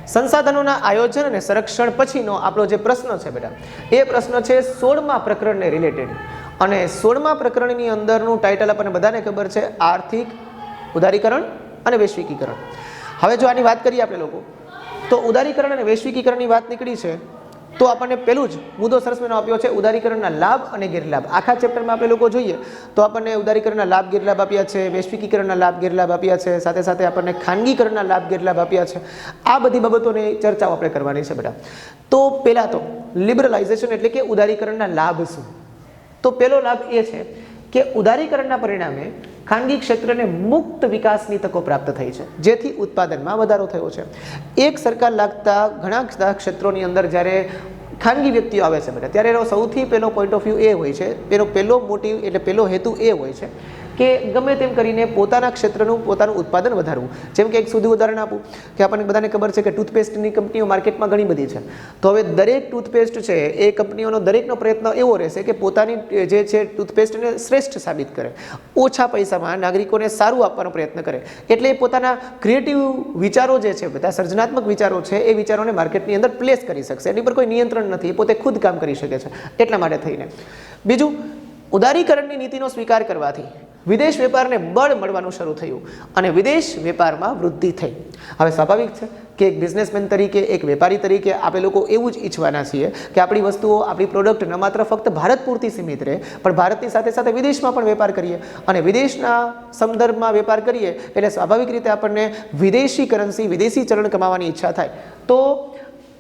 સંસાધનોના આયોજન અને સંરક્ષણ પછીનો આપણો જે પ્રશ્ન છે બેટા, એ પ્રશ્ન છે 16મા પ્રકરણને રિલેટેડ. અને 16મા પ્રકરણની અંદરનું ટાઇટલ આપણને બધાને ખબર છે, આર્થિક ઉદારીકરણ અને વૈશ્વિકીકરણ. હવે જો આની વાત કરીએ આપણે લોકો, તો ઉદારીકરણ અને વૈશ્વિકીકરણની વાત નીકળી છે, તો આપણને પહેલું જ મુદ્દો સરસ મજાનો આપ્યો છે ઉદારીકરણના લાભ અને ગેરલાભ. આખા ચેપ્ટરમાં આપણે લોકો જોઈએ તો આપણને ઉદારીકરણના લાભ ગેરલાભ આપ્યા છે, વૈશ્વિકીકરણના લાભ ગેરલાભ આપ્યા છે, સાથે સાથે આપણને ખાનગીકરણના લાભ ગેરલાભ આપ્યા છે. આ બધી બાબતોની ચર્ચાઓ આપણે કરવાની છે બેટા. તો પહેલા તો લિબરલાઇઝેશન એટલે કે ઉદારીકરણના લાભ શું? તો પહેલો લાભ એ છે કે ઉદારીકરણના પરિણામે ખાનગી ક્ષેત્રને મુક્ત વિકાસની તકો પ્રાપ્ત થઈ છે, જેથી ઉત્પાદનમાં વધારો થયો છે. એક સરકાર લાગતા ઘણા બધા ક્ષેત્રોની અંદર જ્યારે ખાનગી વ્યક્તિઓ આવે છે બેટા, ત્યારે એનો સૌથી પહેલો પોઈન્ટ ઓફ વ્યૂ એ હોય છે, એનો પહેલો મોટિવ એટલે પહેલો હેતુ એ હોય છે કે ગમે તેમ કરીને પોતાના ક્ષેત્રનું પોતાનું ઉત્પાદન વધારવું. જેમ કે એક સીધું ઉદાહરણ આપું કે આપણને બધાને ખબર છે કે ટૂથપેસ્ટની કંપનીઓ માર્કેટમાં ઘણી બધી છે. તો હવે દરેક ટૂથપેસ્ટ છે એ કંપનીઓનો દરેકનો પ્રયત્ન એવો રહેશે કે પોતાની જે છે ટૂથપેસ્ટને શ્રેષ્ઠ સાબિત કરે, ઓછા પૈસામાં નાગરિકોને સારું આપવાનો પ્રયત્ન કરે. એટલે એ પોતાના ક્રિએટિવ વિચારો જે છે, બધા સર્જનાત્મક વિચારો છે, એ વિચારોને માર્કેટની અંદર પ્લેસ કરી શકશે. એની પર કોઈ નિયંત્રણ નથી, એ પોતે ખુદ કામ કરી શકે છે. એટલા માટે થઈને બીજું, ઉદારીકરણની નીતિનો સ્વીકાર કરવાથી વિદેશ વેપારને બળ મળવાનું શરૂ થયું અને વિદેશ વેપારમાં વૃદ્ધિ થઈ. હવે સ્વાભાવિક છે કે એક બિઝનેસમેન તરીકે, એક વેપારી તરીકે આપણે લોકો એવું જ ઈચ્છવાના છીએ કે આપણી વસ્તુઓ, આપણી પ્રોડક્ટ ન માત્ર ફક્ત ભારત પૂરતી સીમિત રહે, પણ ભારતની સાથે સાથે વિદેશમાં પણ વેપાર કરીએ. અને વિદેશના સંદર્ભમાં વેપાર કરીએ એટલે સ્વાભાવિક રીતે આપણને વિદેશી કરન્સી, વિદેશી ચલણ કમાવાની ઈચ્છા થાય. તો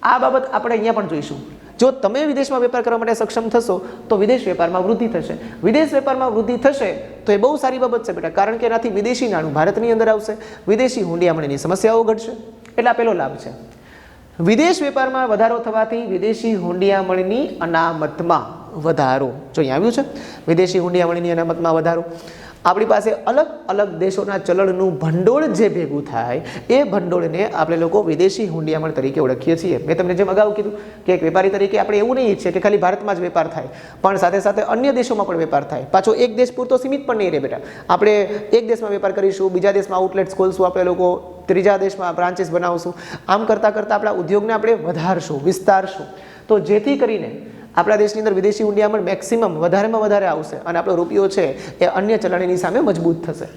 આ બાબત આપણે અહીંયા પણ જોઈશું. જો તમે વિદેશમાં વેપાર કરવા માટે સક્ષમ થશો તો વિદેશ વેપારમાં વૃદ્ધિ થશે. વિદેશ વેપારમાં વૃદ્ધિ થશે તો એ બહુ સારી બાબત છે બેટા, કારણ કે એનાથી વિદેશી નાણું ભારતની અંદર આવશે, વિદેશી હુંડિયામણીની સમસ્યાઓ ઘટશે. એટલે આ પહેલો લાભ છે. વિદેશ વેપારમાં વધારો થવાથી વિદેશી હુંડિયામણીની અનામતમાં વધારો. જો અહીંયા આવ્યું છે વિદેશી હુંડિયામણીની અનામતમાં વધારો. આપણી પાસે અલગ અલગ દેશોના ચલણનું ભંડોળ જે ભેગું થાય, એ ભંડોળને આપણે લોકો વિદેશી હુંડિયામણ તરીકે ઓળખીએ છીએ. મેં તમને જેમ અગાઉ કીધું કે એક વેપારી તરીકે આપણે એવું નહીં ઈચ્છીએ કે ખાલી ભારતમાં જ વેપાર થાય, પણ સાથે સાથે અન્ય દેશોમાં પણ વેપાર થાય. પાછો એક દેશ પૂરતો સીમિત પણ નહીં રહે બેટા. આપણે એક દેશમાં વેપાર કરીશું, બીજા દેશમાં આઉટલેટ્સ ખોલશું, આપણે લોકો ત્રીજા દેશમાં બ્રાન્ચીસ બનાવશું. આમ કરતાં કરતાં આપણા ઉદ્યોગને આપણે વધારશું, વિસ્તારશું, તો જેથી કરીને આપણા દેશની અંદર વિદેશી હુંડિયામણ મેક્સિમમ વધારેમાં વધારે આવશે અને આપણો રૂપિયો છે એ અન્ય ચલણની સામે મજબૂત થશે.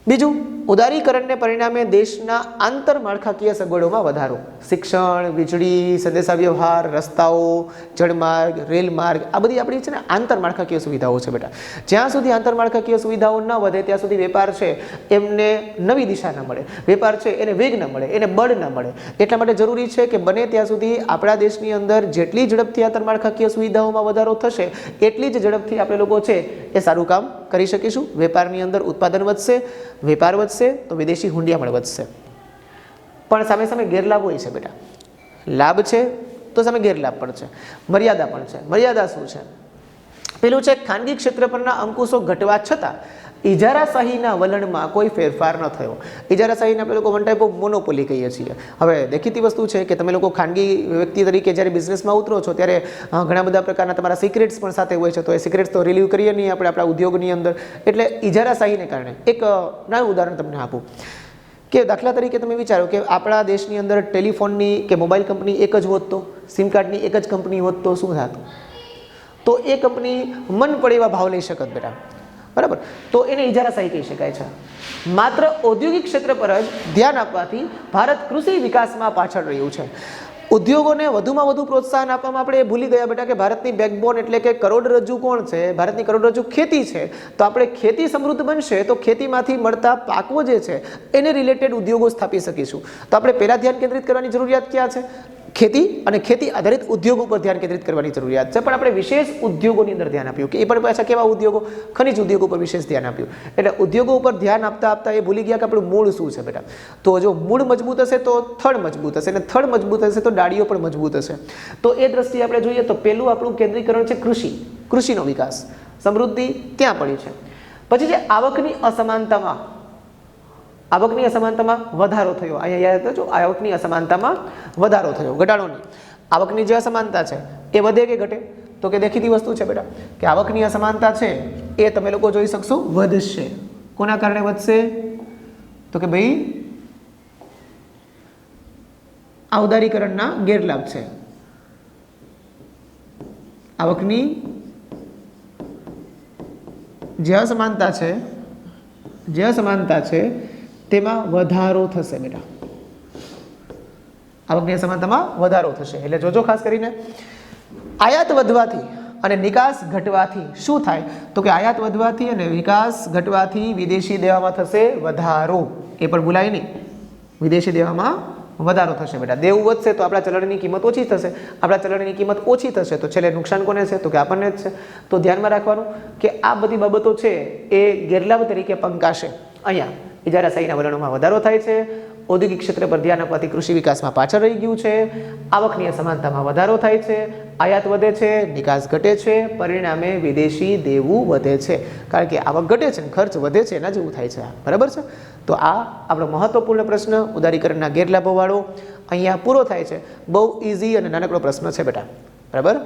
બીજું, ઉદારીકરણને પરિણામે દેશના આંતરમાળખાકીય સગવડોમાં વધારો. શિક્ષણ, વીજળી, સંદેશાવ્યવહાર, રસ્તાઓ, જળમાર્ગ, રેલ માર્ગ, આ બધી આપણી છે ને આંતરમાળખાકીય સુવિધાઓ છે બેટા. જ્યાં સુધી આંતરમાળખાકીય સુવિધાઓ ન વધે ત્યાં સુધી વેપાર છે એમને નવી દિશા ન મળે, વેપાર છે એને વેગ ન મળે, એને બળ ન મળે. એટલા માટે જરૂરી છે કે બને ત્યાં સુધી આપણા દેશની અંદર જેટલી ઝડપથી આંતરમાળખાકીય સુવિધાઓમાં વધારો થશે એટલી જ ઝડપથી આપણે લોકો છે એ સારું કામ કરી શકીશું. વેપારની અંદર ઉત્પાદન વધશે, વેપાર વધશે તો વિદેશી હુંડિયામણ વધશે. પણ સામે સામે ગેરલાભ હોય છે બેટા. લાભ છે તો સામે ગેરલાભ પણ છે, મર્યાદા પણ છે. મર્યાદા શું છે? પેલું છે ખાનગી ક્ષેત્ર પરના અંકુશો ઘટવા છતાં ઇજારાશાહીના વલણમાં કોઈ ફેરફાર ન થયો. ઇજારાશાહીને આપણે લોકો વન ટાઈપ ઓફ મોનોપોલી કહીએ છીએ. હવે દેખીતી વસ્તુ છે કે તમે લોકો ખાનગી વ્યક્તિ તરીકે જ્યારે બિઝનેસમાં ઉતરો છો ત્યારે ઘણા બધા પ્રકારના તમારા સિક્રેટ્સ પણ સાથે હોય છે, તો એ સિક્રેટ્સ તો રિલીવ કરીએ નહીં આપણે આપણા ઉદ્યોગની અંદર. એટલે ઇજારાશાહીને કારણે એક નાનું ઉદાહરણ તમને આપું કે દાખલા તરીકે તમે વિચારો કે આપણા દેશની અંદર ટેલિફોનની કે મોબાઈલ કંપની એક જ હોત તો, સિમ કાર્ડની એક જ કંપની હોત તો શું થતું? તો એ કંપની મન પડે એવા ભાવ લઈ શકત બેટા, બરાબર? તો એને ઇજારાશાહી કહી શકાય છે. માત્ર ઔદ્યોગિક ક્ષેત્ર પર જ ધ્યાન આપવાથી ભારત કૃષિ વિકાસમાં પાછળ રહ્યું છે. ઉદ્યોગોને વધુમાં વધુ પ્રોત્સાહન આપવામાં આપણે એ ભૂલી ગયા બેટા કે ભારતની બેકબોન એટલે કે કરોડરજ્જુ કોણ છે? ભારતની કરોડરજ્જુ ખેતી છે. તો આપણે ખેતી સમૃદ્ધ બનશે તો ખેતીમાંથી મળતા પાકો જે છે એને રિલેટેડ ઉદ્યોગો સ્થાપી શકીશું. તો આપણે પહેલાં ધ્યાન કેન્દ્રિત કરવાની જરૂરિયાત ક્યાં છે? ખેતી અને ખેતી આધારિત ઉદ્યોગો પર ધ્યાન કેન્દ્રિત કરવાની જરૂરિયાત છે. પણ આપણે વિશેષ ઉદ્યોગોની અંદર ધ્યાન આપ્યું કે એ પણ પાછા કેવા ઉદ્યોગો? ખનિજ ઉદ્યોગો પર વિશેષ ધ્યાન આપ્યું. એટલે ઉદ્યોગો ઉપર ધ્યાન આપતા આપતા એ ભૂલી ગયા કે આપણું મૂળ શું છે બેટા. તો જો મૂળ મજબૂત હશે તો થડ મજબૂત હશે, અને થડ મજબૂત હશે તો ડાળીઓ પણ મજબૂત હશે. તો એ દ્રષ્ટિએ આપણે જોઈએ તો પહેલું આપણું કેન્દ્રીકરણ છે કૃષિ, કૃષિનો વિકાસ, સમૃદ્ધિ ત્યાં પડી છે. પછી છે આવકની અસમાનતામાં વધારો થયો. અહીંયા યાદ રાખજો, આવકની અસમાનતામાં વધારો થયો, ઘટાડો નહીં. આવકની જે અસમાનતા છે એ વધે કે ઘટે? તો કે દેખીતી વસ્તુ છે બેટા કે આવકની અસમાનતા છે એ તમે લોકો જોઈ શકશો વધશે. કોના કારણે વધશે? તો કે ભાઈ આ ઉદારીકરણના ગેરલાભ છે. આવકની જે અસમાનતા છે તેમાં વધારો થશે બેટા. આવકની અસમાનતામાં વધારો થશે. એટલે જોજો ખાસ કરીને આયાત વધવાથી અને નિકાસ ઘટવાથી શું થાય તો કે આયાત વધવાથી અને નિકાસ ઘટવાથી વિદેશી દેવામાં થશે વધારો. એ પણ ભૂલાય નહીં, વિદેશી દેવામાં વધારો થશે બેટા. દેવું વધશે તો આપણા ચલણની કિંમત ઓછી થશે. આપણા ચલણની કિંમત ઓછી થશે તો છેલ્લે નુકસાન કોને છે તો કે આપણને જ છે. તો ધ્યાનમાં રાખવાનું કે આ બધી બાબતો છે એ ગેરલાભ તરીકે પંકાશે. અહીંયા ઇજારાશાહીના વલણોમાં વધારો થાય છે, ઔદ્યોગિક ક્ષેત્ર પર ધ્યાન આપવાથી કૃષિ વિકાસમાં પાછળ રહી ગયું છે, આવકની અસમાનતામાં વધારો થાય છે, આયાત વધે છે, નિકાસ ઘટે છે, પરિણામે વિદેશી દેવું વધે છે. કારણ કે આવક ઘટે છે ને ખર્ચ વધે છે, એના જેવું થાય છે. બરાબર છે. તો આ આપણો મહત્વપૂર્ણ પ્રશ્ન ઉદારીકરણના ગેરલાભોવાળો અહીંયા પૂરો થાય છે. બહુ ઇઝી અને નાનકડો પ્રશ્ન છે બેટા. બરાબર.